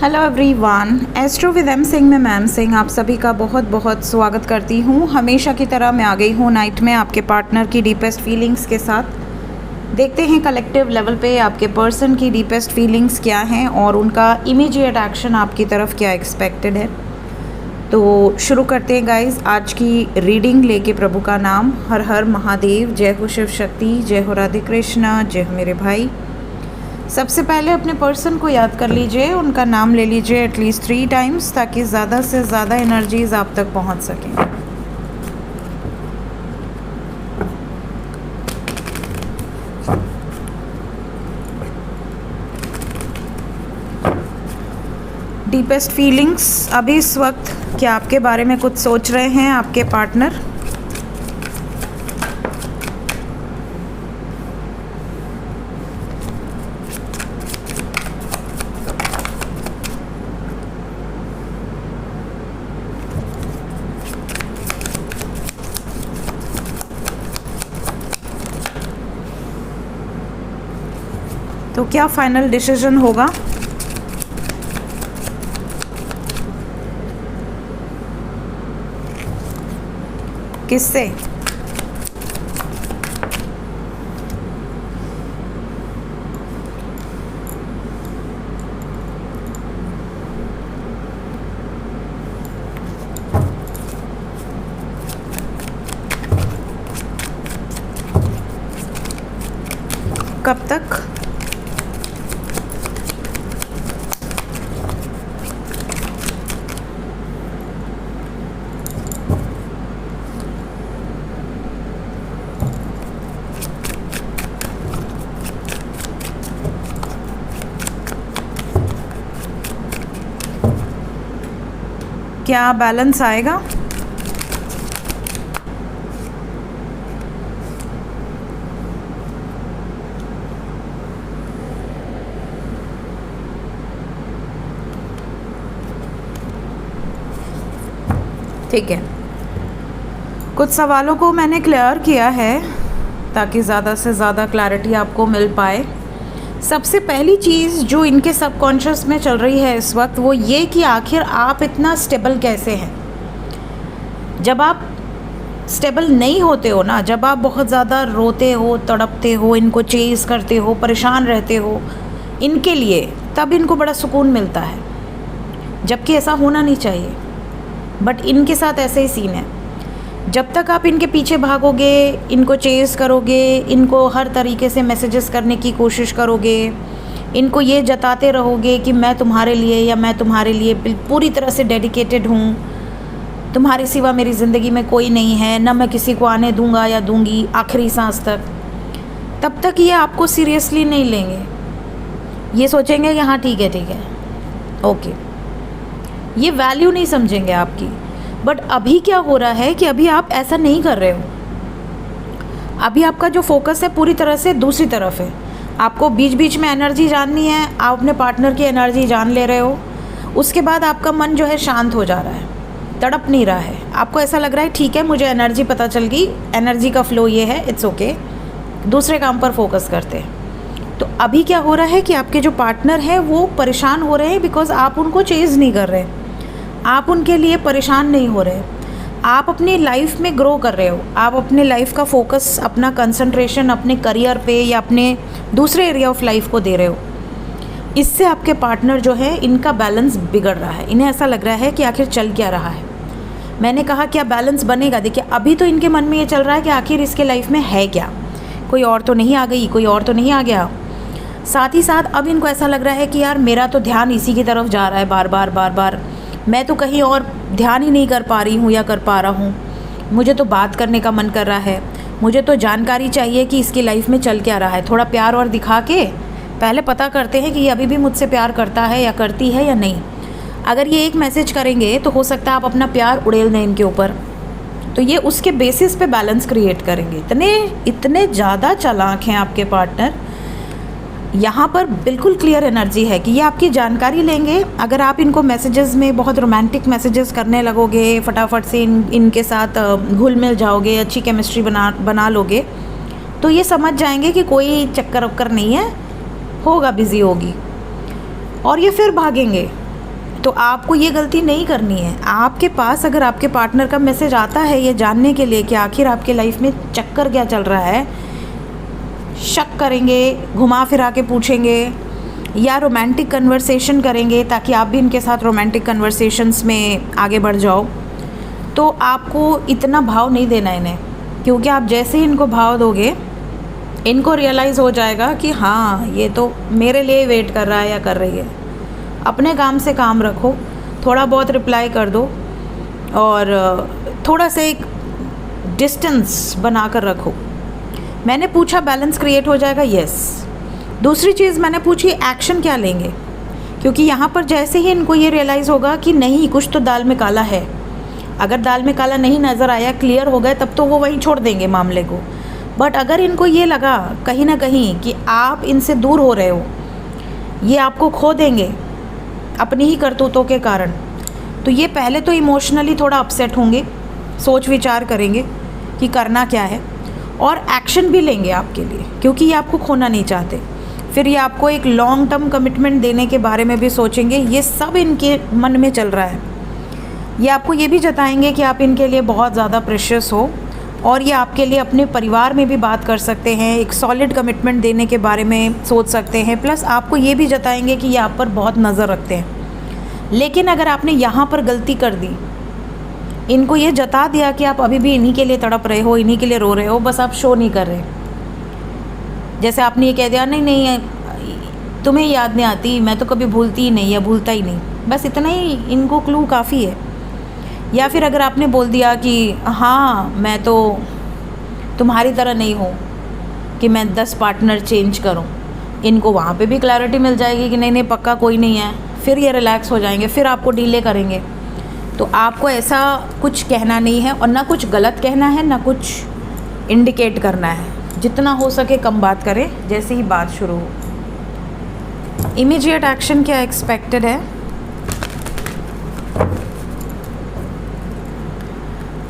Hello everyone, astro with M Singh में ma'am Singh आप सभी का बहुत बहुत स्वागत करती हूँ। हमेशा की तरह मैं आ गई हूँ नाइट में आपके पार्टनर की डीपेस्ट फीलिंग्स के साथ। देखते हैं कलेक्टिव लेवल पे आपके पर्सन की डीपेस्ट फीलिंग्स क्या हैं और उनका इमीडिएट एक्शन आपकी तरफ क्या एक्सपेक्टेड है। तो शुरू करते हैं गाइस आज की रीडिंग लेके प्रभु का नाम। हर हर महादेव, जय हो शिव शक्ति, जय हो राधे कृष्णा, जय हो मेरे भाई। सबसे पहले अपने पर्सन को याद कर लीजिए, उनका नाम ले लीजिए एटलीस्ट 3 टाइम्स ताकि ज़्यादा से ज़्यादा एनर्जीज आप तक पहुंच सकें। डीपेस्ट फीलिंग्स अभी इस वक्त क्या आपके बारे में कुछ सोच रहे हैं आपके पार्टनर? तो क्या फाइनल डिसीजन होगा? किससे? कब तक? क्या बैलेंस आएगा? ठीक है, कुछ सवालों को मैंने क्लियर किया है ताकि ज़्यादा से ज़्यादा क्लैरिटी आपको मिल पाए। सबसे पहली चीज़ जो इनके सबकॉन्शियस में चल रही है इस वक्त वो ये कि आखिर आप इतना स्टेबल कैसे हैं। जब आप स्टेबल नहीं होते हो ना, जब आप बहुत ज़्यादा रोते हो, तड़पते हो, इनको चेज़ करते हो, परेशान रहते हो इनके लिए, तब इनको बड़ा सुकून मिलता है, जबकि ऐसा होना नहीं चाहिए। बट इनके साथ ऐसे ही सीन है। जब तक आप इनके पीछे भागोगे, इनको चेज़ करोगे, इनको हर तरीके से मैसेजेस करने की कोशिश करोगे, इनको ये जताते रहोगे कि मैं तुम्हारे लिए या मैं तुम्हारे लिए पूरी तरह से डेडिकेटेड हूँ, तुम्हारे सिवा मेरी ज़िंदगी में कोई नहीं है, ना मैं किसी को आने दूंगा या दूंगी आखिरी सांस तक, तब तक ये आपको सीरियसली नहीं लेंगे। ये सोचेंगे कि हाँ ठीक है ओके, ये वैल्यू नहीं समझेंगे आपकी। बट अभी क्या हो रहा है कि अभी आप ऐसा नहीं कर रहे हो। अभी आपका जो फोकस है पूरी तरह से दूसरी तरफ है। आपको बीच बीच में एनर्जी जाननी है, आप अपने पार्टनर की एनर्जी जान ले रहे हो, उसके बाद आपका मन जो है शांत हो जा रहा है, तड़प नहीं रहा है। आपको ऐसा लग रहा है ठीक है मुझे एनर्जी पता चल गई, एनर्जी का फ्लो ये है, इट्स ओके, दूसरे काम पर फोकस करते हैं। तो अभी क्या हो रहा है कि आपके जो पार्टनर हैं वो परेशान हो रहे हैं बिकॉज आप उनको चेज़ नहीं कर रहे, आप उनके लिए परेशान नहीं हो रहे, आप अपनी लाइफ में ग्रो कर रहे हो, आप अपने लाइफ का फोकस, अपना कंसंट्रेशन अपने करियर पे या अपने दूसरे एरिया ऑफ लाइफ को दे रहे हो। इससे आपके पार्टनर जो है इनका बैलेंस बिगड़ रहा है। इन्हें ऐसा लग रहा है कि आखिर चल क्या रहा है। मैंने कहा क्या बैलेंस बनेगा? देखिए अभी तो इनके मन में ये चल रहा है कि आखिर इसके लाइफ में है क्या, कोई और तो नहीं आ गई, कोई और तो नहीं आ गया। साथ ही साथ अब इनको ऐसा लग रहा है कि यार मेरा तो ध्यान इसी की तरफ जा रहा है बार बार, मैं तो कहीं और ध्यान ही नहीं कर पा रही हूँ या कर पा रहा हूँ। मुझे तो बात करने का मन कर रहा है, मुझे तो जानकारी चाहिए कि इसकी लाइफ में चल क्या रहा है। थोड़ा प्यार और दिखा के पहले पता करते हैं कि ये अभी भी मुझसे प्यार करता है या करती है या नहीं। अगर ये एक मैसेज करेंगे तो हो सकता है आप अपना प्यार उड़ेल दें इनके ऊपर, तो ये उसके बेसिस पे बैलेंस क्रिएट करेंगे। इतने ज़्यादा चालाक हैं आपके पार्टनर। यहाँ पर बिल्कुल क्लियर एनर्जी है कि ये आपकी जानकारी लेंगे। अगर आप इनको मैसेजेस में बहुत रोमांटिक मैसेजेस करने लगोगे, फटाफट से इनके साथ घुल मिल जाओगे, अच्छी केमिस्ट्री बना लोगे, तो ये समझ जाएंगे कि कोई चक्कर वक्कर नहीं है, होगा, बिज़ी होगी, और ये फिर भागेंगे। तो आपको ये गलती नहीं करनी है। आपके पास अगर आपके पार्टनर का मैसेज आता है ये जानने के लिए कि आखिर आपके लाइफ में चक्कर क्या चल रहा है, शक करेंगे, घुमा फिरा के पूछेंगे या रोमांटिक कन्वर्सेशन करेंगे ताकि आप भी इनके साथ रोमांटिक कन्वर्सेशंस में आगे बढ़ जाओ, तो आपको इतना भाव नहीं देना इन्हें, क्योंकि आप जैसे ही इनको भाव दोगे इनको रियलाइज़ हो जाएगा कि हाँ ये तो मेरे लिए वेट कर रहा है या कर रही है। अपने काम से काम रखो, थोड़ा बहुत रिप्लाई कर दो और थोड़ा सा एक डिस्टेंस बना कर रखो। मैंने पूछा बैलेंस क्रिएट हो जाएगा, यस। दूसरी चीज़ मैंने पूछी एक्शन क्या लेंगे, क्योंकि यहाँ पर जैसे ही इनको ये रियलाइज़ होगा कि नहीं कुछ तो दाल में काला है, अगर दाल में काला नहीं नज़र आया, क्लियर हो गए, तब तो वो वहीं छोड़ देंगे मामले को। बट अगर इनको ये लगा कहीं ना कहीं कि आप इनसे दूर हो रहे हो, ये आपको खो देंगे अपनी ही करतूतों के कारण, तो ये पहले तो इमोशनली थोड़ा अपसेट होंगे, सोच विचार करेंगे कि करना क्या है और एक्शन भी लेंगे आपके लिए, क्योंकि ये आपको खोना नहीं चाहते। फिर ये आपको एक लॉन्ग टर्म कमिटमेंट देने के बारे में भी सोचेंगे। ये सब इनके मन में चल रहा है। ये आपको ये भी जताएंगे कि आप इनके लिए बहुत ज़्यादा प्रेशियस हो, और ये आपके लिए अपने परिवार में भी बात कर सकते हैं, एक सॉलिड कमिटमेंट देने के बारे में सोच सकते हैं। प्लस आपको ये भी जताएंगे कि ये आप पर बहुत नज़र रखते हैं। लेकिन अगर आपने यहाँ पर गलती कर दी, इनको ये जता दिया कि आप अभी भी इन्हीं के लिए तड़प रहे हो, इन्हीं के लिए रो रहे हो, बस आप शो नहीं कर रहे, जैसे आपने ये कह दिया नहीं नहीं तुम्हें याद नहीं आती, मैं तो कभी भूलती ही नहीं या भूलता ही नहीं, बस इतना ही इनको क्लू काफ़ी है। या फिर अगर आपने बोल दिया कि हाँ मैं तो तुम्हारी तरह नहीं हूँ कि मैं 10 पार्टनर चेंज करूँ, इनको वहाँ पे भी क्लैरिटी मिल जाएगी कि नहीं नहीं पक्का कोई नहीं है, फिर ये रिलैक्स हो जाएंगे, फिर आपको डीले करेंगे। तो आपको ऐसा कुछ कहना नहीं है और ना कुछ गलत कहना है, ना कुछ इंडिकेट करना है। जितना हो सके कम बात करें जैसे ही बात शुरू हो। इमीडिएट एक्शन क्या एक्सपेक्टेड है?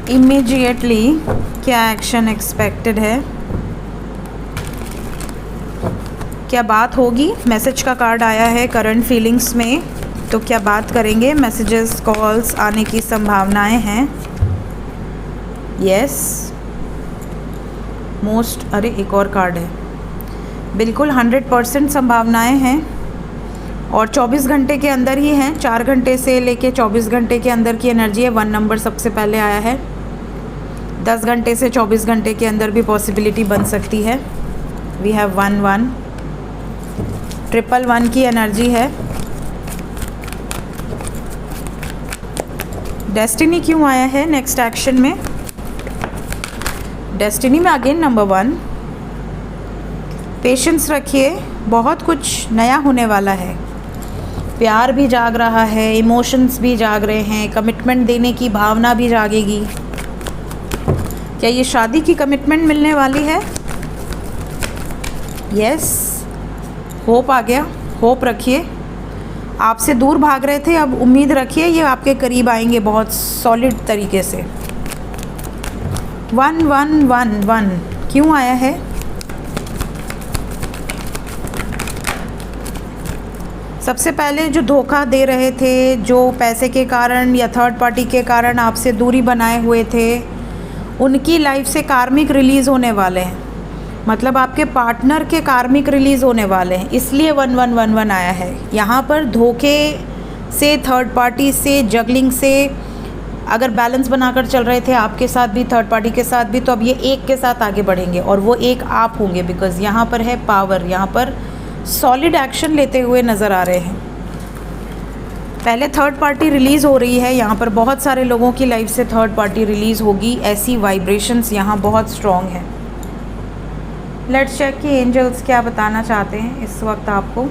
इमीडिएटली क्या एक्शन एक्सपेक्टेड है? क्या बात होगी? मैसेज का कार्ड आया है करंट फीलिंग्स में, तो क्या बात करेंगे? मैसेजेस कॉल्स आने की संभावनाएं हैं। यस मोस्ट, अरे एक और कार्ड है, बिल्कुल 100% संभावनाएं हैं और 24 घंटे के अंदर ही हैं। 4 घंटे से लेके 24 घंटे के अंदर की एनर्जी है। 1 नंबर सबसे पहले आया है। 10 घंटे से 24 घंटे के अंदर भी पॉसिबिलिटी बन सकती है। वी हैव 1 1 की एनर्जी है। डेस्टिनी क्यों आया है नेक्स्ट एक्शन में? डेस्टिनी में अगेन नंबर 1, पेशेंस रखिए, बहुत कुछ नया होने वाला है। प्यार भी जाग रहा है, इमोशंस भी जाग रहे हैं, कमिटमेंट देने की भावना भी जागेगी। क्या ये शादी की कमिटमेंट मिलने वाली है? यस, होप आ गया। होप रखिए, आपसे दूर भाग रहे थे, अब उम्मीद रखिए ये आपके करीब आएंगे बहुत सॉलिड तरीके से। 1 1 1 1 क्यों आया है? सबसे पहले जो धोखा दे रहे थे, जो पैसे के कारण या थर्ड पार्टी के कारण आपसे दूरी बनाए हुए थे, उनकी लाइफ से कार्मिक रिलीज़ होने वाले हैं। मतलब आपके पार्टनर के कार्मिक रिलीज़ होने वाले हैं, इसलिए 1 1 1 1 आया है। यहाँ पर धोखे से, थर्ड पार्टी से, जगलिंग से अगर बैलेंस बनाकर चल रहे थे आपके साथ भी, थर्ड पार्टी के साथ भी, तो अब ये एक के साथ आगे बढ़ेंगे और वो एक आप होंगे। बिकॉज़ यहाँ पर है पावर, यहाँ पर सॉलिड एक्शन लेते हुए नज़र आ रहे हैं। पहले थर्ड पार्टी रिलीज़ हो रही है, यहाँ पर बहुत सारे लोगों की लाइफ से थर्ड पार्टी रिलीज़ होगी। ऐसी वाइब्रेशंस यहाँ बहुत स्ट्रॉन्ग हैं। लेट्स चेक कि एंजल्स क्या बताना चाहते हैं इस वक्त आपको।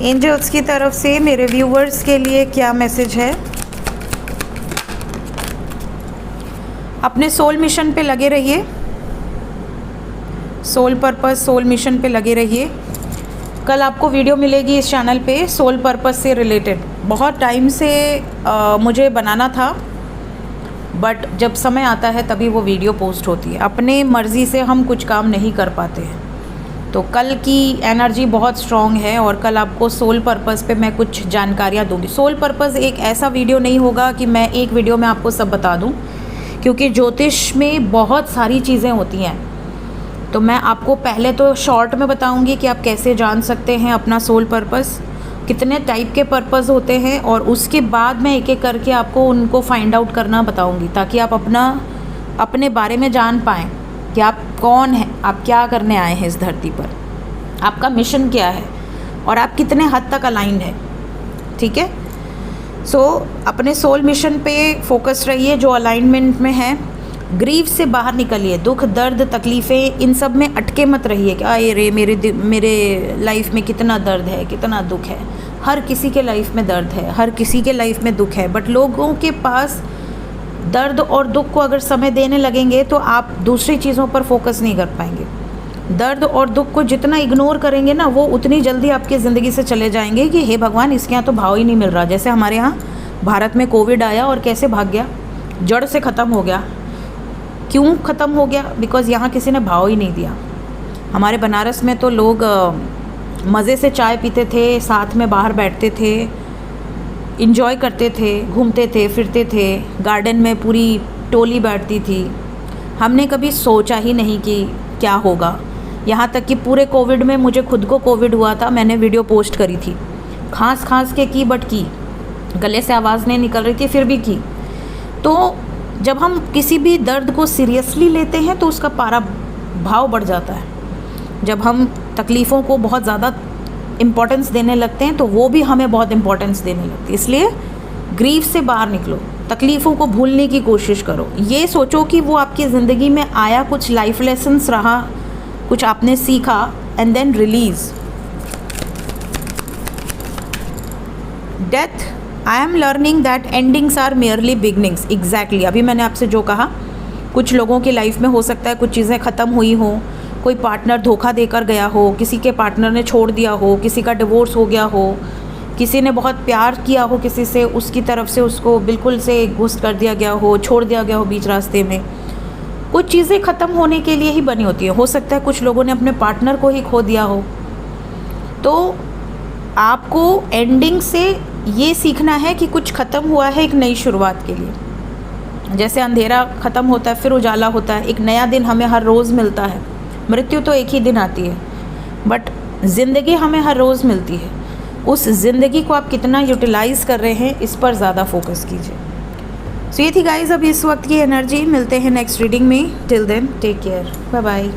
एंजल्स की तरफ से मेरे व्यूवर्स के लिए क्या मैसेज है? अपने सोल मिशन पे लगे रहिए, सोल पर्पस, सोल मिशन पे लगे रहिए। कल आपको वीडियो मिलेगी इस चैनल पे सोल पर्पस से रिलेटेड। बहुत टाइम से मुझे बनाना था, बट जब समय आता है तभी वो वीडियो पोस्ट होती है। अपने मर्ज़ी से हम कुछ काम नहीं कर पाते हैं, तो कल की एनर्जी बहुत स्ट्रॉन्ग है और कल आपको सोल पर्पस पे मैं कुछ जानकारियाँ दूंगी। सोल पर्पस एक ऐसा वीडियो नहीं होगा कि मैं एक वीडियो में आपको सब बता दूं, क्योंकि ज्योतिष में बहुत सारी चीज़ें होती हैं। तो मैं आपको पहले तो शॉर्ट में बताऊंगी कि आप कैसे जान सकते हैं अपना सोल पर्पस, कितने टाइप के पर्पस होते हैं, और उसके बाद मैं एक एक करके आपको उनको फाइंड आउट करना बताऊंगी, ताकि आप अपने बारे में जान पाएँ कि आप कौन हैं, आप क्या करने आए हैं इस धरती पर, आपका मिशन क्या है और आप कितने हद तक अलाइंड हैं। ठीक है, सो अपने सोल मिशन पे फोकस रहिए जो अलाइनमेंट में है। ग्रीव से बाहर निकलिए, दुख दर्द तकलीफ़ें इन सब में अटके मत रहिए कि आए रे मेरे लाइफ में कितना दर्द है, कितना दुख है। हर किसी के लाइफ में दर्द है, हर किसी के लाइफ में दुख है, बट लोगों के पास दर्द और दुख को अगर समय देने लगेंगे तो आप दूसरी चीज़ों पर फोकस नहीं कर पाएंगे। दर्द और दुख को जितना इग्नोर करेंगे ना, वो उतनी जल्दी आपकी ज़िंदगी से चले जाएंगे कि हे भगवान, इसके यहाँ तो भाव ही नहीं मिल रहा। जैसे हमारे यहाँ भारत में कोविड आया और कैसे भाग गया, जड़ से ख़त्म हो गया। क्यों ख़त्म हो गया? बिकॉज़ यहाँ किसी ने भाव ही नहीं दिया। हमारे बनारस में तो लोग मज़े से चाय पीते थे, साथ में बाहर बैठते थे, इंजॉय करते थे, घूमते थे, फिरते थे, गार्डन में पूरी टोली बैठती थी। हमने कभी सोचा ही नहीं कि क्या होगा। यहाँ तक कि पूरे कोविड में मुझे खुद को कोविड हुआ था, मैंने वीडियो पोस्ट करी थी, खांस के की, बट की, गले से आवाज़ नहीं निकल रही थी, फिर भी की। तो जब हम किसी भी दर्द को सीरियसली लेते हैं तो उसका पारा भाव बढ़ जाता है। जब हम तकलीफ़ों को बहुत ज़्यादा इम्पोर्टेंस देने लगते हैं तो वो भी हमें बहुत इम्पोर्टेंस देने लगती है। इसलिए ग्रीफ से बाहर निकलो, तकलीफ़ों को भूलने की कोशिश करो। ये सोचो कि वो आपकी ज़िंदगी में आया, कुछ लाइफ लेसन्स रहा, कुछ आपने सीखा, and then release. Death, I am learning that endings are merely beginnings. Exactly, अभी मैंने आपसे जो कहा, कुछ लोगों की लाइफ में हो सकता है कुछ चीज़ें ख़त्म हुई हों, कोई पार्टनर धोखा देकर गया हो, किसी के पार्टनर ने छोड़ दिया हो, किसी का डिवोर्स हो गया हो, किसी ने बहुत प्यार किया हो किसी से, उसकी तरफ से उसको बिल्कुल से घुस कर दिया गया हो, छोड़ दिया गया हो बीच रास्ते में। कुछ चीज़ें ख़त्म होने के लिए ही बनी होती है। हो सकता है कुछ लोगों ने अपने पार्टनर को ही खो दिया हो। तो आपको एंडिंग से ये सीखना है कि कुछ ख़त्म हुआ है एक नई शुरुआत के लिए। जैसे अंधेरा ख़त्म होता है फिर उजाला होता है, एक नया दिन हमें हर रोज़ मिलता है। मृत्यु तो एक ही दिन आती है, बट ज़िंदगी हमें हर रोज़ मिलती है। उस ज़िंदगी को आप कितना यूटिलाइज़ कर रहे हैं, इस पर ज़्यादा फोकस कीजिए। सो ये थी गाइज़ अभी इस वक्त की एनर्जी। मिलते हैं नेक्स्ट रीडिंग में। Till then take care, bye bye.